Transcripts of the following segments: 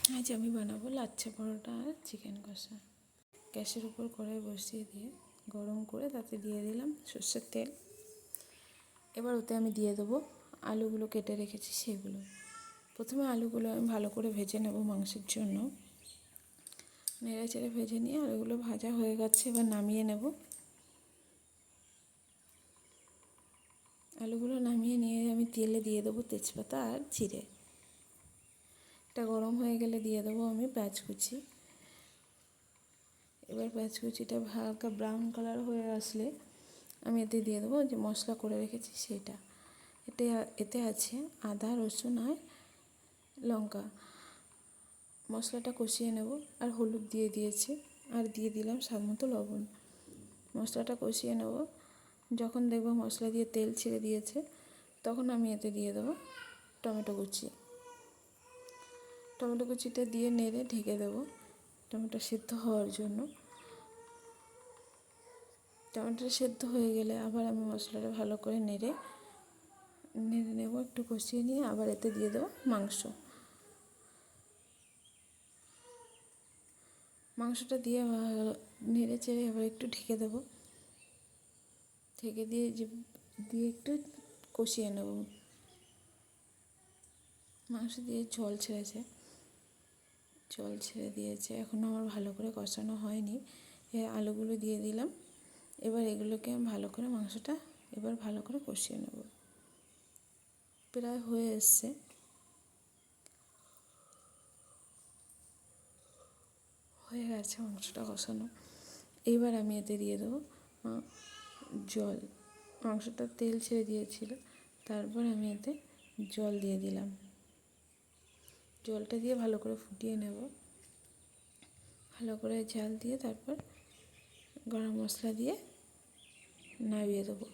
আজ আমি বানাবো লাচ্ছা পরোটা আর চিকেন কষা। গ্যাসের উপর কড়াই বসিয়ে দিয়ে গরম করে তাতে দিয়ে দিলাম সর্ষের তেল। এবার ওতে আমি দিয়ে দেবো আলুগুলো কেটে রেখেছি সেগুলো। প্রথমে আলুগুলো আমি ভালো করে ভেজে নেব মাংসের জন্য। নেড়ে চেড়ে ভেজে নিয়ে আলুগুলো ভাজা হয়ে গেছে, এবার নামিয়ে নেব। আলুগুলো নামিয়ে নিয়ে আমি তেলে দিয়ে দেবো তেজপাতা আর জিরে। এটা গরম হয়ে গেলে দিয়ে দেবো আমি পেঁয়াজ কুচি। এবার পেঁয়াজ কুচিটা হালকা ব্রাউন কালার হয়ে আসলে আমি এতে দিয়ে দেবো যে মশলা করে রেখেছি সেটা। এতে আছে আদা, রসুন আর লঙ্কা। মশলাটা কষিয়ে নেব আর হলুদ দিয়ে দিয়েছি আর দিয়ে দিলাম স্বাদ মতো লবণ। মশলাটা কষিয়ে নেব। যখন দেখব মশলা দিয়ে তেল ছেড়ে দিয়েছে তখন আমি এতে দিয়ে দেবো টমেটো কুচি। টমেটো কুচিটা দিয়ে নেড়ে ঢেকে দেবো টমেটো সেদ্ধ হওয়ার জন্য। টমেটো সেদ্ধ হয়ে গেলে আবার আমি মশলাটা ভালো করে নেড়ে নেব, একটু কষিয়ে নিয়ে আবার এতে দিয়ে দেবো মাংসটা দিয়ে নেড়ে চেড়ে আবার একটু ঢেকে দেবো। ঢেকে দিয়ে একটু কষিয়ে নেব। মাংস দিয়ে জল ছেড়ে দিয়েছে, এখনও আমার ভালো করে কষানো হয়নি। আলুগুলো দিয়ে দিলাম। এবার এগুলোকে আমি ভালো করে মাংসটা এবার ভালো করে কষিয়ে নেব। প্রায় হয়ে এসছে। হয়ে গেছে মাংসটা কষানো। এবার আমি এতে দিয়ে দেবো জল। মাংসটা তেল ছেড়ে দিয়েছিল, তারপর আমি এতে জল দিয়ে দিলাম। জলটা দিয়ে ভালো করে ফুটিয়ে নেব। ভালো করে জাল দিয়ে তারপর গরম মশলা দিয়ে নামিয়ে দেবো।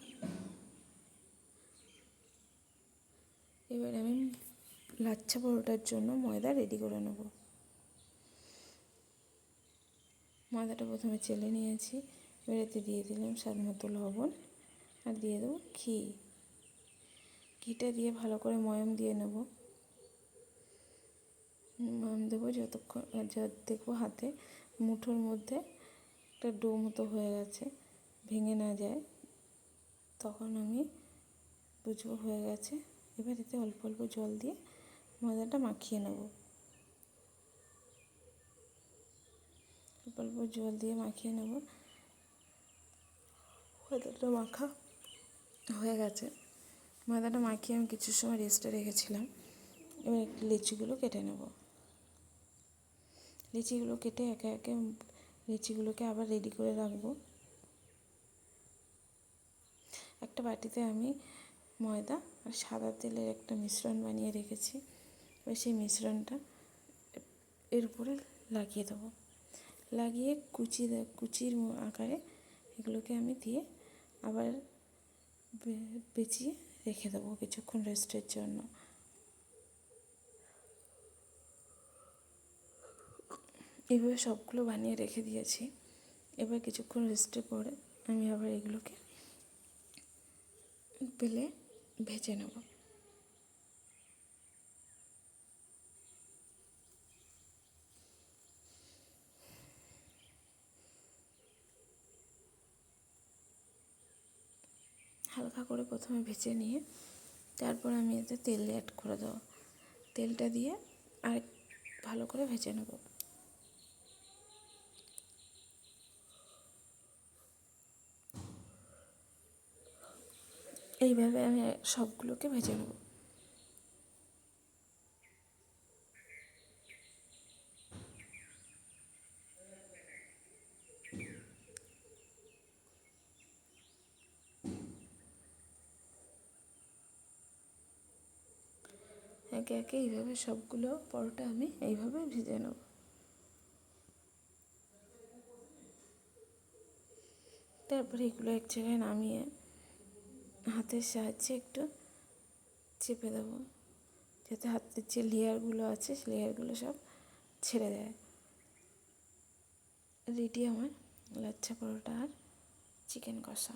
এবার আমি লাচ্ছা পরোটার জন্য ময়দা রেডি করে নেব। ময়দাটা প্রথমে চেলে নিয়েছি। এবার এতে দিয়ে দিলাম স্বাদ মতো লবণ আর দিয়ে দেবো ঘিটা দিয়ে ভালো করে ময়াম দিয়ে নেব। ময়াম দেবো যতক্ষণ দেখবো হাতে মুঠোর মধ্যে একটা ডো মতো হয়ে গেছে, ভেঙে না যায়, তখন আমি বুঝবো হয়ে গেছে। এবার এতে অল্প অল্প জল দিয়ে ময়দাটা মাখিয়ে নেব। অল্প অল্প জল দিয়ে মাখিয়ে নেব। ময়দাটা মাখা হয়ে গেছে। ময়দাটা মাখিয়ে আমি কিছু সময় রেস্টে রেখেছিলাম। এবার লিচিগুলো কেটে নেব। লিচিগুলো কেটে একে একে লিচিগুলোকে আবার রেডি করে রাখবো। একটা বাটিতে আমি ময়দা আর সাদা তেলের একটা মিশ্রণ বানিয়ে রেখেছি। এবার সেই মিশ্রণটা এর উপরে লাগিয়ে দেবো। লাগিয়ে কুচির আকারে এগুলোকে আমি দিয়ে আবার পেঁচিয়ে রেখে দেবো কিছুক্ষণ রেস্টের জন্য। এইভাবে সবগুলো বানিয়ে রেখে দিয়েছি। এবার কিছুক্ষণ রেস্টের পরে আমি আবার এগুলোকে বেলে ভেজে নেব। হালকা করে প্রথমে ভেজে নিয়ে তারপর আমি এতে তেল অ্যাড করে দেবো। তেলটা দিয়ে আর ভালো করে ভেজে নেব। এইভাবে আমি সবগুলোকে ভেজে নেব। একে একে এইভাবে সবগুলো পরোটা আমি এইভাবে ভেজে নেব। তারপরে এগুলো এক জায়গায় নামিয়ে হাতের সাহায্যে একটু চেপে দেবো, যাতে হাতের যে লেয়ারগুলো আছে সেই লেয়ারগুলো সব ছেড়ে দেয়। রেডি আমার লাচ্ছা পরোটা আর চিকেন কষা।